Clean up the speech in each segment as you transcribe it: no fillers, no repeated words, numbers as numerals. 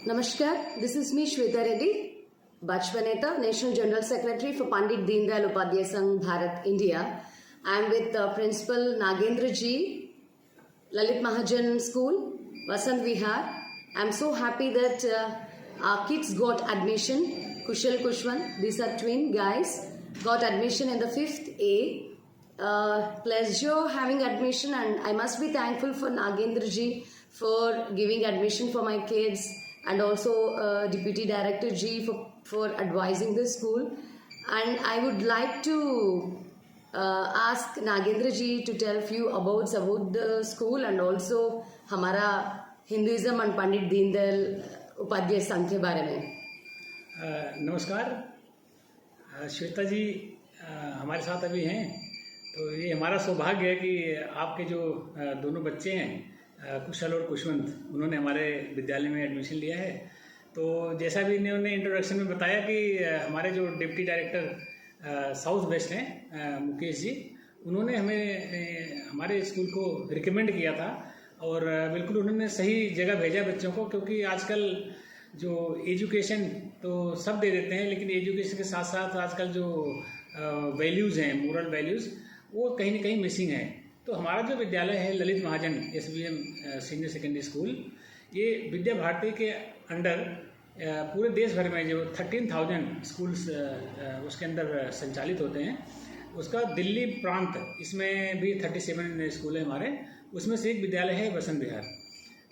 Namaskar, this is me Shweta Reddy, Bachpaneta, National General Secretary for Pandit Deen Dayal Upadhyay Sangh, Bharat, India. I am with Principal Nagendra ji, Lalit Mahajan School, Vasant Vihar. I am so happy that our kids got admission. Kushal Kushwan, these are twin guys, got admission in the 5th A. Pleasure having admission, and I must be thankful for Nagendra ji for giving admission for my kids, and also Deputy Director Ji for advising the school. And I would like to ask Nagendra Ji to tell few about the school and also हमारा Hinduism and Pandit Deen Dayal Upadhyay Sangh के बारे में. नमस्कार, श्वेता जी हमारे साथ अभी हैं, तो ये हमारा सौभाग्य है कि आपके जो दोनों बच्चे हैं कुशल और कुशवंत, उन्होंने हमारे विद्यालय में एडमिशन लिया है. तो जैसा भी इन्होंने इंट्रोडक्शन में बताया कि हमारे जो डिप्टी डायरेक्टर साउथ वेस्ट हैं मुकेश जी, उन्होंने हमें हमारे स्कूल को रिकमेंड किया था और बिल्कुल उन्होंने सही जगह भेजा बच्चों को, क्योंकि आजकल जो एजुकेशन तो सब दे देते हैं, लेकिन एजुकेशन के साथ साथ आजकल जो वैल्यूज़ हैं, मोरल वैल्यूज़, वो कहीं न कहीं मिसिंग है. तो हमारा जो विद्यालय है ललित महाजन SBM सीनियर सेकेंडरी स्कूल, ये विद्या भारती के अंडर पूरे देश भर में जो 13,000 स्कूल्स उसके अंदर संचालित होते हैं, उसका दिल्ली प्रांत, इसमें भी 37 स्कूल है हमारे, उसमें से एक विद्यालय है वसंत विहार.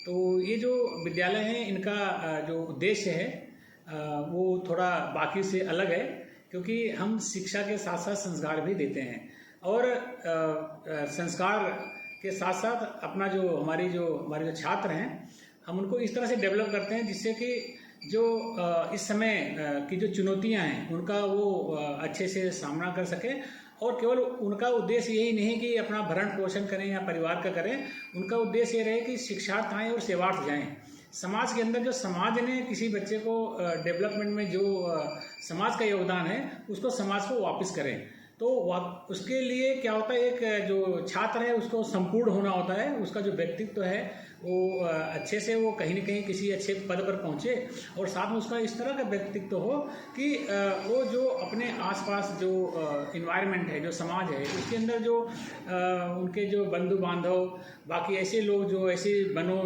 तो ये जो विद्यालय हैं, इनका जो उद्देश्य है वो थोड़ा बाकी से अलग है, क्योंकि हम शिक्षा के साथ साथ संस्कार भी देते हैं. और संस्कार के साथ साथ अपना जो हमारे जो छात्र हैं, हम उनको इस तरह से डेवलप करते हैं जिससे कि जो इस समय की जो चुनौतियां हैं उनका वो अच्छे से सामना कर सके. और केवल उनका उद्देश्य यही नहीं कि अपना भरण पोषण करें या परिवार का करें, उनका उद्देश्य ये रहे कि शिक्षार्थ आएँ और सेवार्थ जाएँ. समाज के अंदर जो समाज ने किसी बच्चे को डेवलपमेंट में जो समाज का योगदान है, उसको समाज को वापस करें. तो उसके लिए क्या होता है, एक जो छात्र है उसको संपूर्ण होना होता है, उसका जो व्यक्तित्व है वो अच्छे से वो कहीं न कहीं किसी अच्छे पद पर पहुँचे, और साथ में उसका इस तरह का व्यक्तित्व हो कि वो जो अपने आसपास जो इन्वायरमेंट है, जो समाज है, उसके अंदर जो उनके जो बंधु बांधव, बाकी ऐसे लोग जो ऐसे वनों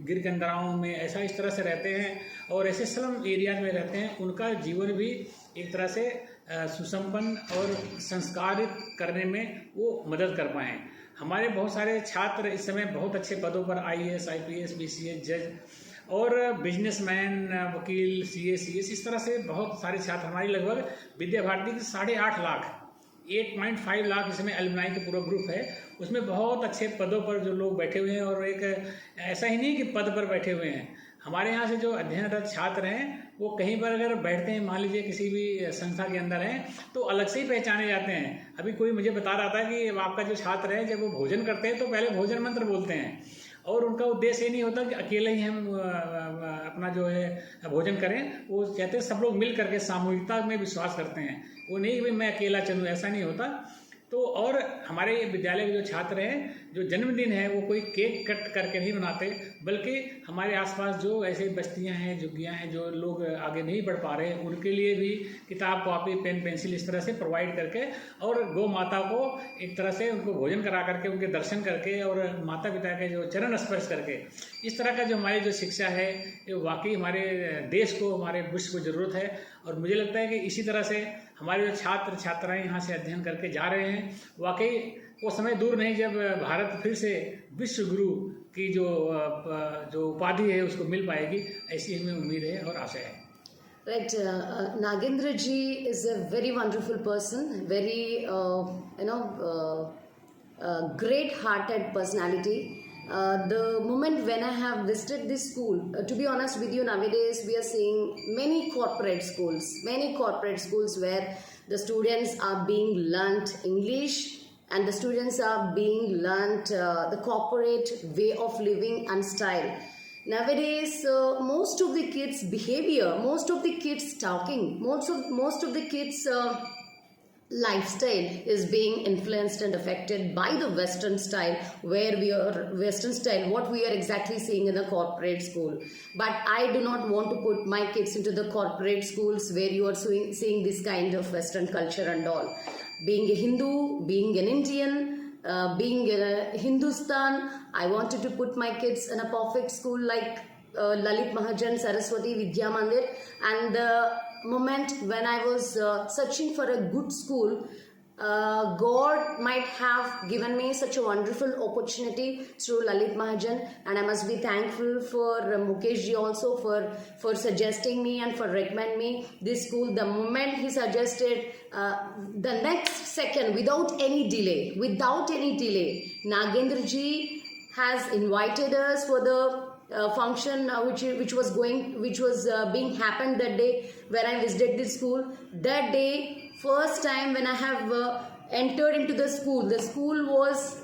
गिरकंदराओं में ऐसा इस तरह से रहते हैं और ऐसे स्लम एरिया में रहते हैं, उनका जीवन भी एक तरह से सुसंपन्न और संस्कारित करने में वो मदद कर पाएँ. हमारे बहुत सारे छात्र इस समय बहुत अच्छे पदों पर IAS, IPS, BCS, जज और बिजनेसमैन, वकील, CA, CS, इस तरह से बहुत सारे छात्र हमारी लगभग विद्या भारती के 8.5 लाख 8.5 लाख इसमें एलुमनाई के पूरा ग्रुप है, उसमें बहुत अच्छे पदों पर जो लोग बैठे हुए हैं. और एक ऐसा ही नहीं कि पद पर बैठे हुए हैं, हमारे यहाँ से जो अध्ययनरत छात्र हैं वो कहीं पर अगर बैठते हैं, मान लीजिए किसी भी संस्था के अंदर हैं, तो अलग से ही पहचाने जाते हैं. अभी कोई मुझे बता रहा था कि आपका जो छात्र है, जब वो भोजन करते हैं तो पहले भोजन मंत्र बोलते हैं, और उनका उद्देश्य ये नहीं होता कि अकेले ही हम अपना जो है भोजन करें. वो कहते हैं सब लोग मिल करके सामूहिकता में विश्वास करते हैं, वो नहीं कि मैं अकेला चलूँ, ऐसा नहीं होता. तो और हमारे विद्यालय के जो छात्र हैं, जो जन्मदिन है वो कोई केक कट करके नहीं मनाते, बल्कि हमारे आसपास जो ऐसे बस्तियां हैं, झुग्गियां हैं, जो लोग आगे नहीं बढ़ पा रहे हैं, उनके लिए भी किताब, कॉपी, पेन, पेंसिल इस तरह से प्रोवाइड करके, और गौ माता को एक तरह से उनको भोजन करा करके, उनके दर्शन करके, और माता पिता के जो चरण स्पर्श करके, इस तरह का जो हमारी जो शिक्षा है, ये वाकई हमारे देश को, हमारे विश्व को ज़रूरत है. और मुझे लगता है कि इसी तरह से हमारे जो छात्र छात्राएं यहाँ से अध्ययन करके जा रहे हैं, वाकई वो समय दूर नहीं जब भारत फिर से विश्व गुरु की जो उपाधि है उसको मिल पाएगी, ऐसी हमें उम्मीद है और आशा है. Right, Nagendra ji is a very wonderful person, very great-hearted personality. The moment when I have visited this school, to be honest with you, nowadays we are seeing many corporate schools where the students are being learnt English, and the students are being learnt the corporate way of living and style. Nowadays, most of the kids' behavior, most of the kids' talking, most of the kids' lifestyle is being influenced and affected by the Western style, where Western style, what we are exactly seeing in the corporate school. But I do not want to put my kids into the corporate schools where you are seeing this kind of Western culture and all. Being a Hindu, being an Indian, being in Hindustan, I wanted to put my kids in a perfect school like Lalit Mahajan Saraswati Vidya Mandir. And the moment when I was searching for a good school, God might have given me such a wonderful opportunity through Lalit Mahajan, and I must be thankful for Mukesh ji also for suggesting me and for recommending me this school. The moment he suggested, the next second, without any delay, Nagendra ji has invited us for the function which was being happened that day when I visited this school. That day, first time when I have entered into the school was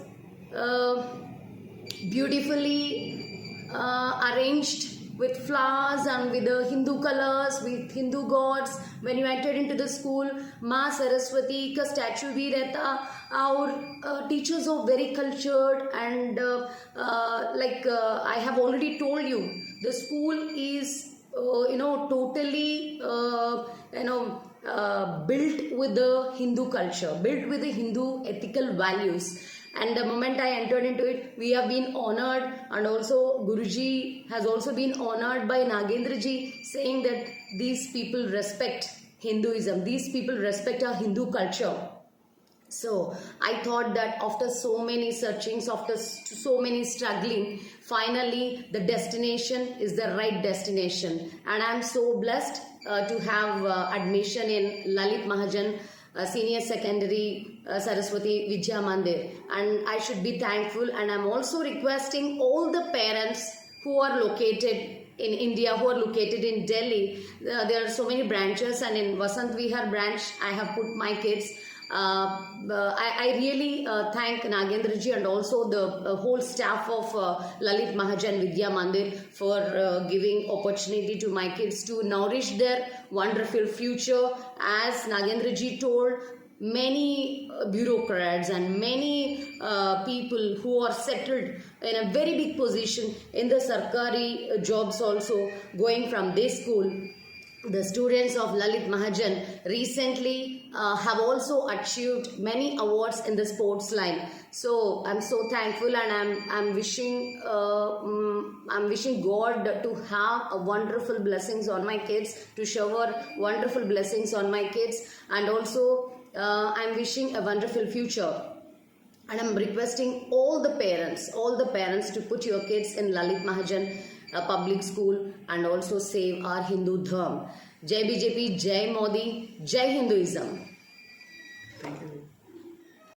beautifully arranged with flowers and with the Hindu colors, with Hindu gods. When you entered into the school, Ma Saraswati ka statue bhi rehta. Our teachers are very cultured, and I have already told you, the school is totally built with the Hindu culture, built with the Hindu ethical values. And the moment I entered into it, we have been honored, and also Guruji has also been honored by Nagendra ji, saying that these people respect Hinduism, these people respect our Hindu culture. So I thought that after so many searchings, after so many struggling, finally the destination is the right destination, and I am so blessed to have admission in Lalit Mahajan Senior Secondary Saraswati Vidya Mandir, and I should be thankful. And I'm also requesting all the parents who are located in India, who are located in Delhi. There are so many branches, and in Vasant Vihar branch I have put my kids. I really thank Nagendra ji and also the whole staff of Lalit Mahajan Vidya Mandir for giving opportunity to my kids to nourish their wonderful future. As Nagendra ji told, many bureaucrats and many people who are settled in a very big position in the Sarkari jobs also going from this school. The students of Lalit Mahajan recently have also achieved many awards in the sports line. So I'm so thankful, and I'm wishing God to have a wonderful blessings on my kids, to shower wonderful blessings on my kids, and also I'm wishing a wonderful future. And I'm requesting all the parents to put your kids in Lalit Mahajan public school and also save our Hindu Dharma. Jai BJP, Jai Modi, Jai Hinduism. Thank you.